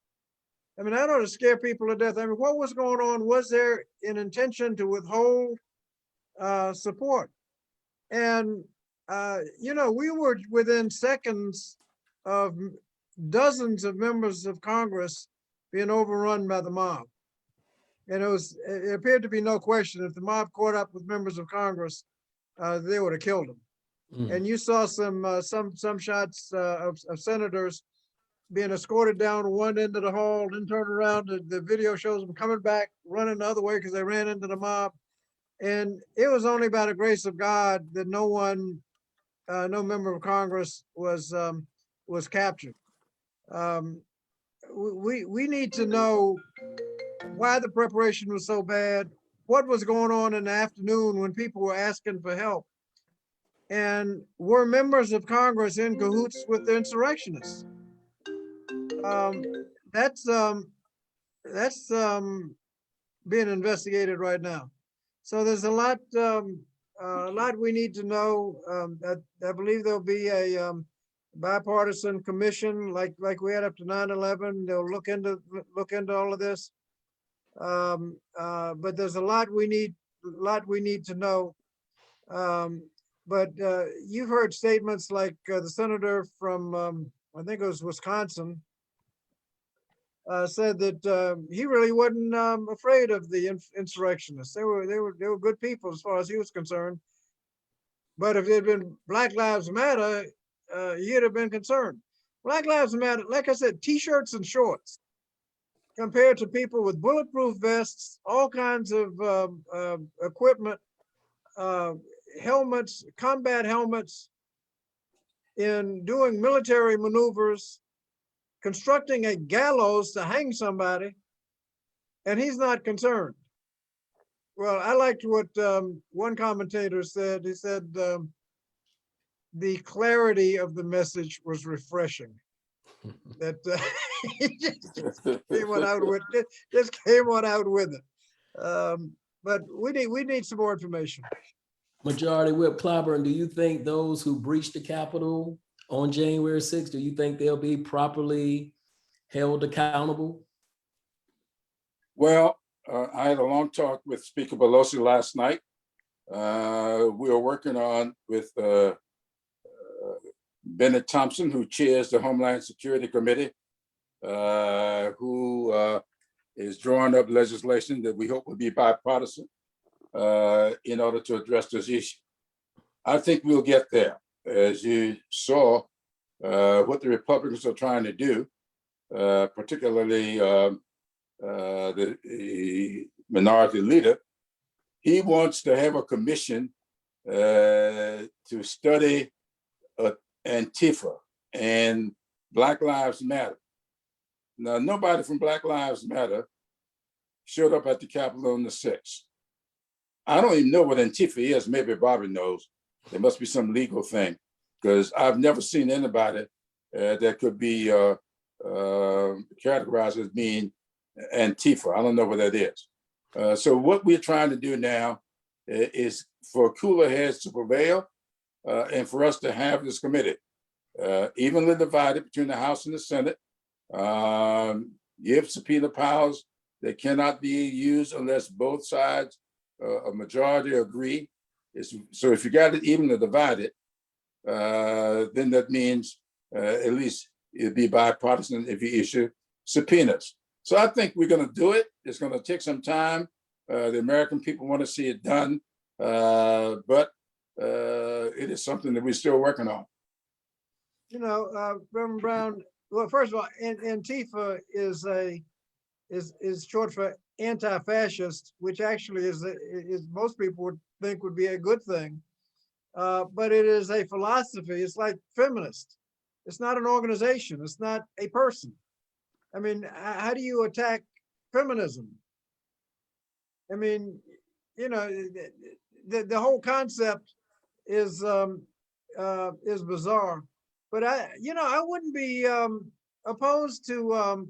I mean, I don't want to scare people to death. I mean, what was going on? Was there an intention to withhold support? And, you know, we were within seconds of dozens of members of Congress being overrun by the mob. And it appeared to be no question, if the mob caught up with members of Congress, they would have killed them. And you saw some shots of senators being escorted down one end of the hall, then turned around. The video shows them coming back, running the other way because they ran into the mob. And it was only by the grace of God that no member of Congress was captured. We need to know why the preparation was so bad, what was going on in the afternoon when people were asking for help, and were members of Congress in cahoots with the insurrectionists. That's being investigated right now. So there's a lot we need to know. I believe there'll be a bipartisan commission like we had up to 9/11. They'll look into all of this. But there's a lot we need to know. But you've heard statements like the senator from I think it was Wisconsin said that he really wasn't afraid of the insurrectionists. They were good people as far as he was concerned. But if it had been Black Lives Matter, he'd have been concerned. Black Lives Matter, like I said, t-shirts and shorts, compared to people with bulletproof vests, all kinds of equipment, helmets, combat helmets, in doing military maneuvers, constructing a gallows to hang somebody, and he's not concerned. Well, I liked what one commentator said. He said the clarity of the message was refreshing. That he just came on out with it. But we need some more information.
Majority Whip Clyburn, do you think those who breached the Capitol on January 6th, do you think they'll be properly held accountable?
Well, I had a long talk with Speaker Pelosi last night. We are working on with Bennett Thompson, who chairs the Homeland Security Committee, who is drawing up legislation that we hope will be bipartisan. in order to address this issue. I think we'll get there. As you saw, what the Republicans are trying to do, particularly the minority leader, he wants to have a commission to study Antifa and Black Lives Matter. Now, nobody from Black Lives Matter showed up at the Capitol on the 6th. I don't even know what Antifa is. Maybe Bobby knows. There must be some legal thing, because I've never seen anybody that could be categorized as being Antifa. I don't know what that is. So what we're trying to do now is for cooler heads to prevail and for us to have this committee evenly divided between the House and the Senate, give subpoena powers that cannot be used unless both sides, a majority agree. So if you got it evenly divided, then that means at least it'd be bipartisan if you issue subpoenas. So I think we're going to do it. It's going to take some time. The American people want to see it done, but it is something that we're still working on.
You know, Reverend Brown, well, first of all, Antifa is short for anti-fascist, which actually is most people would think would be a good thing. But it is a philosophy. It's like feminist. It's not an organization. It's not a person. I mean, how do you attack feminism? I mean, you know, the whole concept is bizarre. But I wouldn't be opposed to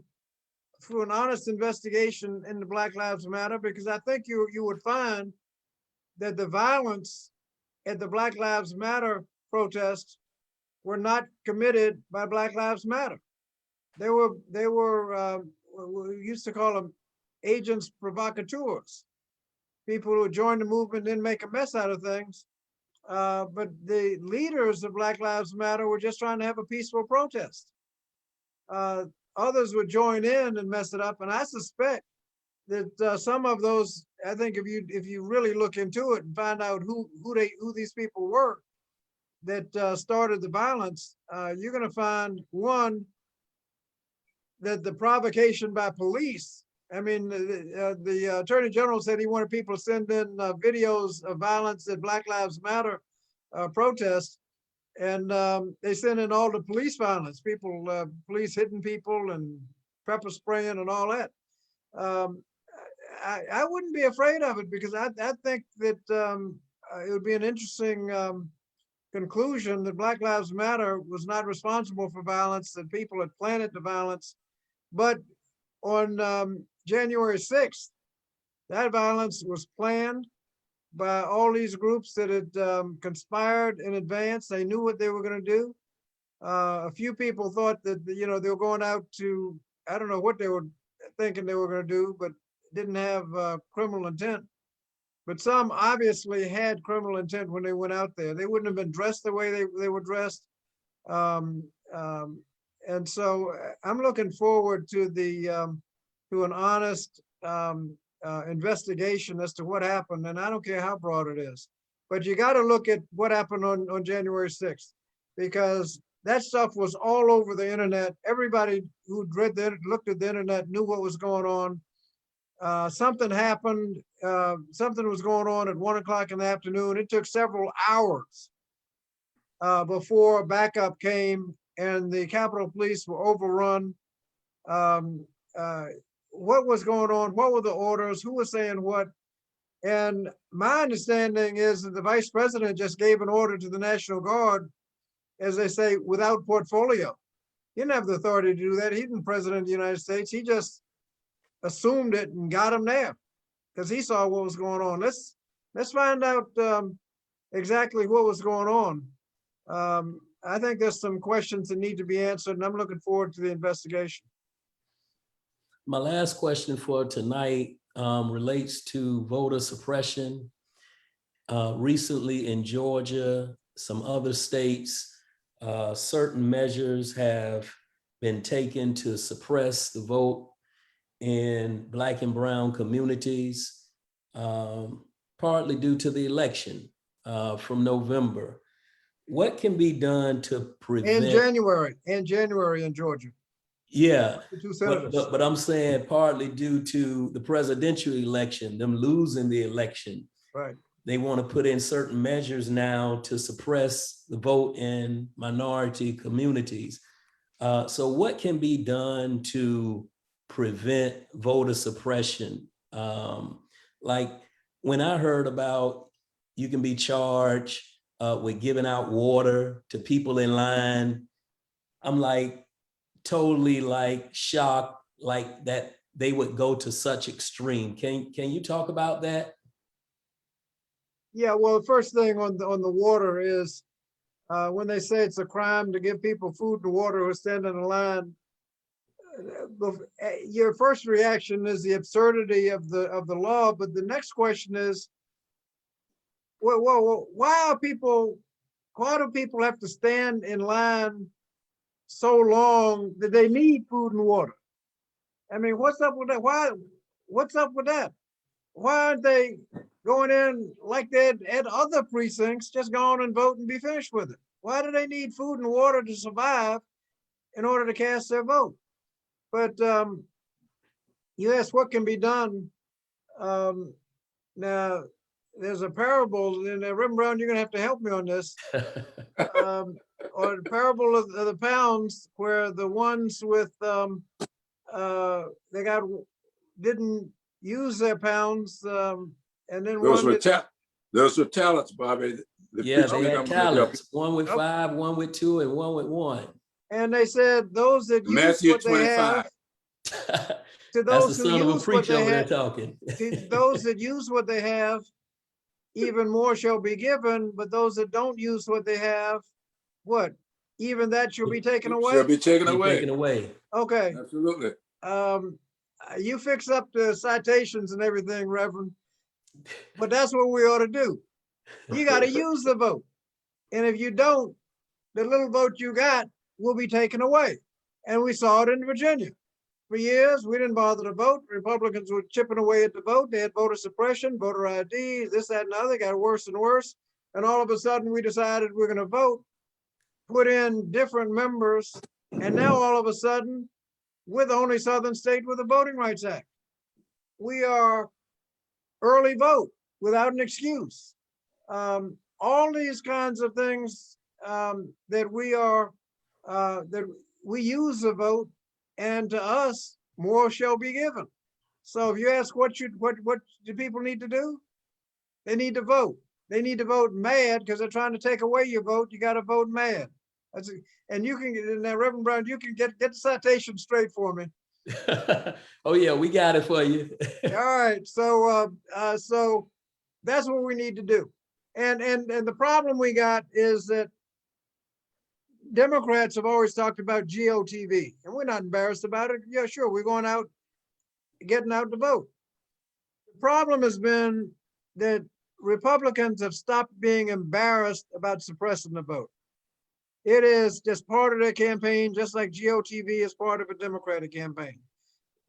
for an honest investigation into Black Lives Matter, because I think you would find that the violence at the Black Lives Matter protests were not committed by Black Lives Matter. They were we used to call them agents provocateurs, people who joined the movement, didn't make a mess out of things. But the leaders of Black Lives Matter were just trying to have a peaceful protest. Others would join in and mess it up. And I suspect that some of those, I think if you really look into it and find out who these people were that started the violence, you're going to find, one, that the provocation by police. I mean, the Attorney General said he wanted people to send in videos of violence at Black Lives Matter protests, and they sent in all the police violence, police hitting people and pepper spraying and all that. I wouldn't be afraid of it, because I think that it would be an interesting conclusion that Black Lives Matter was not responsible for violence, that people had planted the violence. But on January 6th, that violence was planned by all these groups that had conspired in advance. They knew what they were going to do. A few people thought that, they were going out to, I don't know what they were thinking they were going to do, but didn't have criminal intent. But some obviously had criminal intent when they went out there. They wouldn't have been dressed the way they were dressed. And so I'm looking forward to to an honest investigation as to what happened. And I don't care how broad it is, but you got to look at what happened on January 6th, because that stuff was all over the internet. Everybody who looked at the internet knew what was going on. Something happened, something was going on at 1 o'clock in the afternoon. It took several hours before backup came, and the Capitol Police were overrun. What was going on? What were the orders? Who was saying what? And my understanding is that the Vice President just gave an order to the National Guard, as they say, without portfolio. He didn't have the authority to do that. He wasn't President of the United States. He just assumed it and got him there because he saw what was going on. Let's find out exactly what was going on. I think there's some questions that need to be answered, and I'm looking forward to the investigation.
My last question for tonight relates to voter suppression. Recently in Georgia, some other states, certain measures have been taken to suppress the vote in Black and brown communities. partly due to the election from November. What can be done to prevent?
In January in Georgia.
Yeah,
The two senators.
but I'm saying partly due to the presidential election, them losing the election.
Right.
They want to put in certain measures now to suppress the vote in minority communities. So what can be done to prevent voter suppression? Like when I heard about you can be charged with giving out water to people in line, I'm like totally like shocked, like that they would go to such extreme. Can you talk about that?
Yeah, well, the first thing on the water is when they say it's a crime to give people food and water who stand in a line, your first reaction is the absurdity of the law, but the next question is, well, why do people have to stand in line so long that they need food and water? I mean, what's up with that? What's up with that? Why aren't they going in like that at other precincts, just go on and vote and be finished with it? Why do they need food and water to survive in order to cast their vote? But you asked what can be done. Now, there's a parable, and Reverend Brown, you're gonna have to help me on this. Or the parable of the pounds, where the ones with didn't use their pounds, and then
Those
one
were talents, Bobby.
Yeah, they had talents. One with 5, one with 2, and one with 1.
And they said those that use
Matthew
what they have,
25.
to
That's
those
the
who
son of a
use what
preacher
they
over there
have,
talking.
to those that use what they have, even more shall be given. But those that don't use what they have, what? Even that shall be taken away.
Shall be taken
Be
away.
taken away.
Okay.
Absolutely.
You fix up the citations and everything, Reverend, but that's what we ought to do. You got to use the vote. And if you don't, the little vote you got will be taken away. And we saw it in Virginia. For years, we didn't bother to vote. Republicans were chipping away at the vote. They had voter suppression, voter ID, this, that, and other. Got worse and worse. And all of a sudden, we decided we're going to vote, put in different members. And now all of a sudden, we're the only Southern state with a Voting Rights Act. We are early vote without an excuse. All these kinds of things that we use the vote, and to us, more shall be given. So if you ask what do people need to do? They need to vote. They need to vote mad because they're trying to take away your vote. You got to vote mad. And you can, now Reverend Brown, you can get the citation straight for me.
Oh yeah, we got it for you.
All right, so that's what we need to do. And the problem we got is that Democrats have always talked about GOTV, and we're not embarrassed about it. Yeah, sure, we're going out, getting out to vote. The problem has been that Republicans have stopped being embarrassed about suppressing the vote. It is just part of their campaign, just like GOTV is part of a Democratic campaign.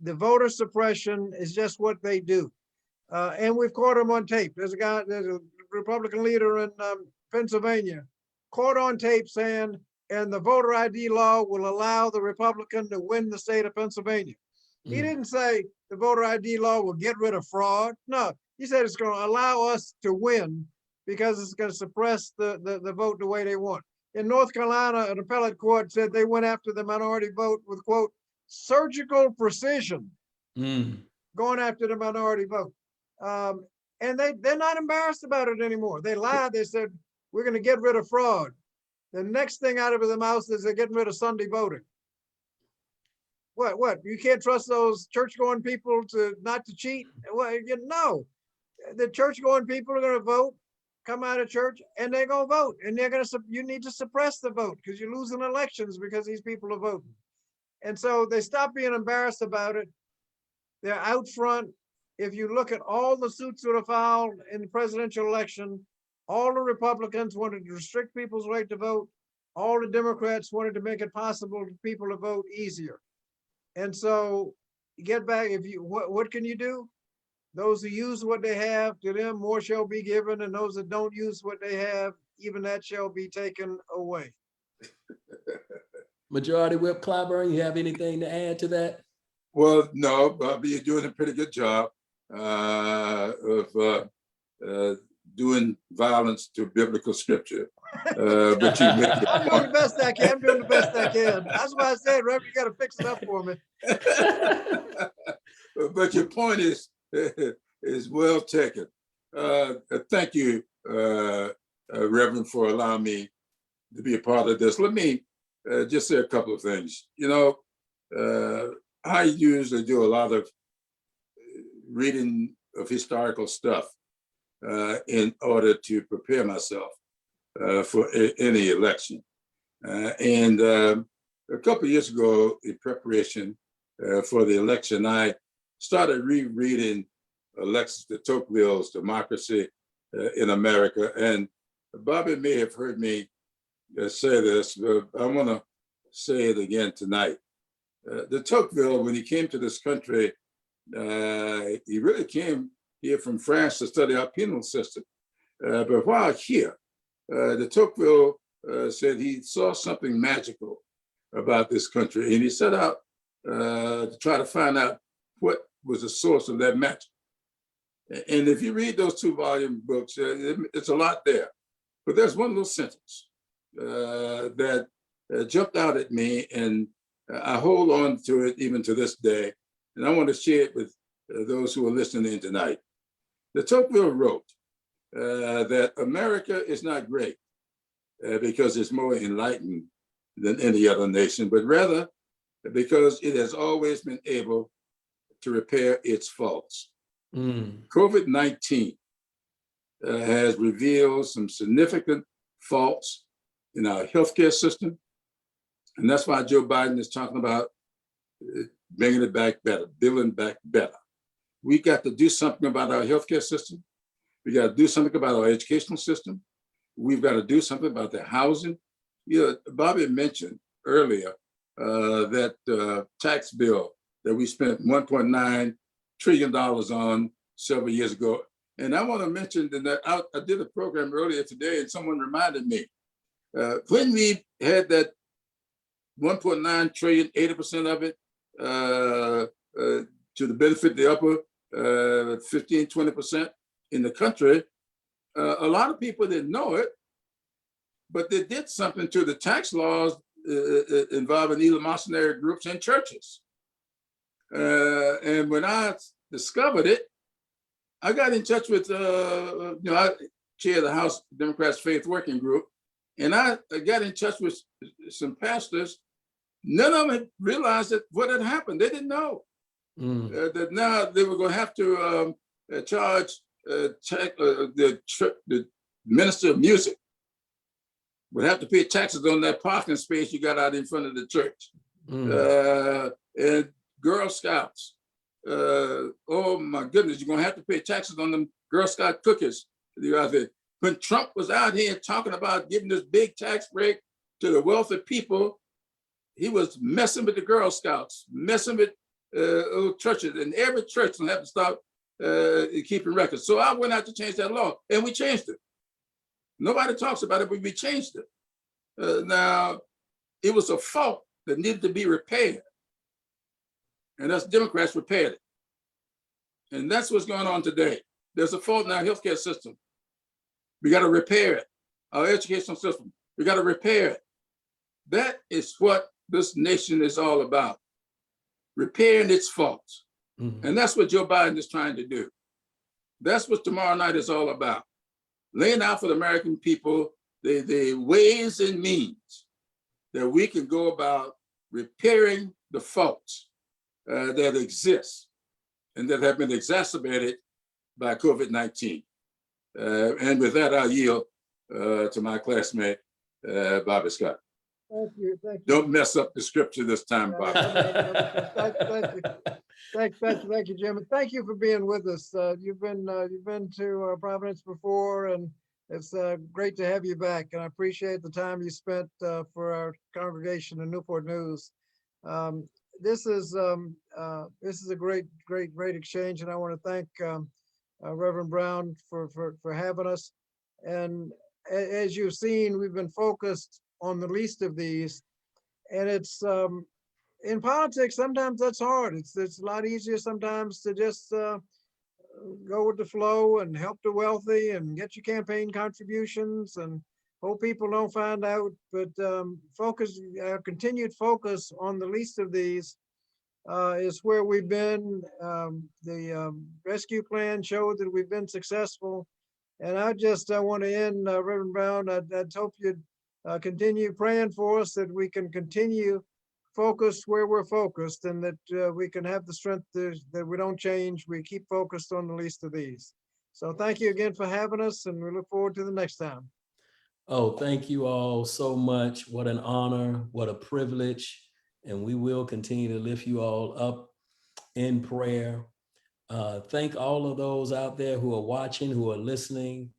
The voter suppression is just what they do. And we've caught them on tape. There's a Republican leader in Pennsylvania, caught on tape saying, and the voter ID law will allow the Republican to win the state of Pennsylvania. He didn't say the voter ID law will get rid of fraud. No, he said it's going to allow us to win because it's going to suppress the vote the way they want. In North Carolina, an appellate court said they went after the minority vote with, quote, surgical precision, going after the minority vote. And they're not embarrassed about it anymore. They lied. They said, we're going to get rid of fraud. The next thing out of their mouth is they're getting rid of Sunday voting. What? You can't trust those church-going people not to cheat? Well, no. The church-going people are going to vote, come out of church, and they're going to vote. And you need to suppress the vote because you're losing elections because these people are voting. And so they stop being embarrassed about it. They're out front. If you look at all the suits that are filed in the presidential election, all the Republicans wanted to restrict people's right to vote. All the Democrats wanted to make it possible for people to vote easier. And so get back, what can you do? those who use what they have, to them more shall be given, and those that don't use what they have, even that shall be taken away.
Majority Whip Clyburn, you have anything to add to that?
Well, no, Bobby, you're doing a pretty good job of doing violence to biblical scripture. But you make the
I'm doing the best I can. I'm doing the best I can. That's why I said, Reverend, you got to fix it up for me.
But your point is well taken. Thank you, Reverend, for allowing me to be a part of this. Let me just say a couple of things. You know, I usually do a lot of reading of historical stuff in order to prepare myself for any election. And a couple of years ago, in preparation for the election, I started rereading Alexis de Tocqueville's Democracy in America. And Bobby may have heard me say this, but I want to say it again tonight. De Tocqueville, when he came to this country, he really came here from France to study our penal system. But while here, de Tocqueville said he saw something magical about this country, and he set out to try to find out what was the source of that magic. And if you read those 2-volume books, it's a lot there. But there's one little sentence that jumped out at me, and I hold on to it even to this day. And I want to share it with those who are listening in tonight. De Tocqueville wrote that America is not great because it's more enlightened than any other nation, but rather because it has always been able to repair its faults. COVID-19 has revealed some significant faults in our healthcare system. And that's why Joe Biden is talking about bringing it back better, building back better. We got to do something about our healthcare system. We got to do something about our educational system. We've got to do something about the housing. You know, Bobby mentioned earlier that tax bill that we spent $1.9 trillion on several years ago. And I want to mention that I did a program earlier today, and someone reminded me, when we had that 1.9 trillion, 80% of it to the benefit of the upper 15, 20% in the country, a lot of people didn't know it, but they did something to the tax laws involving eleemosynary groups and churches. And when I discovered it, I got in touch with, I chair the House Democrats Faith Working Group, and I got in touch with some pastors. None of them had realized that what had happened. They didn't know that now they were going to have to charge the minister of music would have to pay taxes on that parking space you got out in front of the church. And Girl Scouts, oh my goodness, you're gonna have to pay taxes on them Girl Scout cookies. When Trump was out here talking about giving this big tax break to the wealthy people, he was messing with the Girl Scouts, messing with churches, and every church will have to stop keeping records. So I went out to change that law, and we changed it. Nobody talks about it, but we changed it. Now, it was a fault that needed to be repaired. And us Democrats repaired it. And that's what's going on today. There's a fault in our healthcare system. We got to repair it. Our educational system, we got to repair it. That is what this nation is all about, repairing its faults. And that's what Joe Biden is trying to do. That's what tomorrow night is all about. Laying out for the American people the ways and means that we can go about repairing the faults that exist and that have been exacerbated by COVID-19. And with that, I'll yield to my classmate, Bobby Scott.
Thank you. Thank you.
Don't mess up the scripture this time, Bobby.
Thank you, Jim. And thank you for being with us. You've been to Providence before, and it's great to have you back. And I appreciate the time you spent for our congregation in Newport News. this is a great exchange, and I want to thank Reverend Brown for having us. And as you've seen, we've been focused on the least of these, and it's in politics, sometimes that's hard. It's a lot easier sometimes to just go with the flow and help the wealthy and get your campaign contributions and hope people don't find out. But continued focus on the least of these is where we've been. The rescue plan showed that we've been successful. And I want to end, Reverend Brown, I'd hope you'd continue praying for us, that we can continue focused where we're focused, and that we can have the strength that we don't change. We keep focused on the least of these. So thank you again for having us, and we look forward to the next time.
Oh, thank you all so much. What an honor, what a privilege. And we will continue to lift you all up in prayer. Thank all of those out there who are watching, who are listening.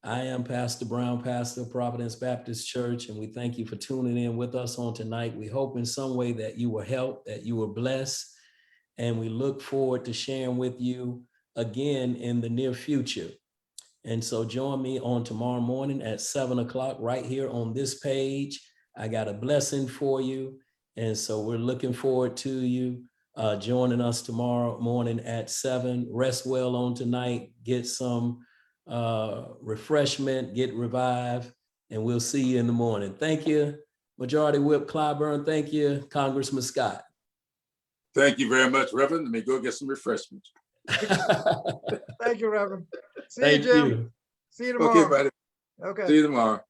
I am Pastor Brown, pastor of Providence Baptist Church, and we thank you for tuning in with us on tonight. We hope in some way that you were helped, that you were blessed, and we look forward to sharing with you again in the near future. And so join me on tomorrow morning at 7 o'clock right here on this page. I got a blessing for you. And so we're looking forward to you joining us tomorrow morning at 7. Rest well on tonight, get some refreshment, get revived, and we'll see you in the morning. Thank you, Majority Whip Clyburn. Thank you, Congressman Scott.
Thank you very much, Reverend. Let me go get some refreshments.
Thank you, Reverend. See
Thank
you, Jim.
you.
See you tomorrow.
Okay, buddy.
Okay.
See you tomorrow.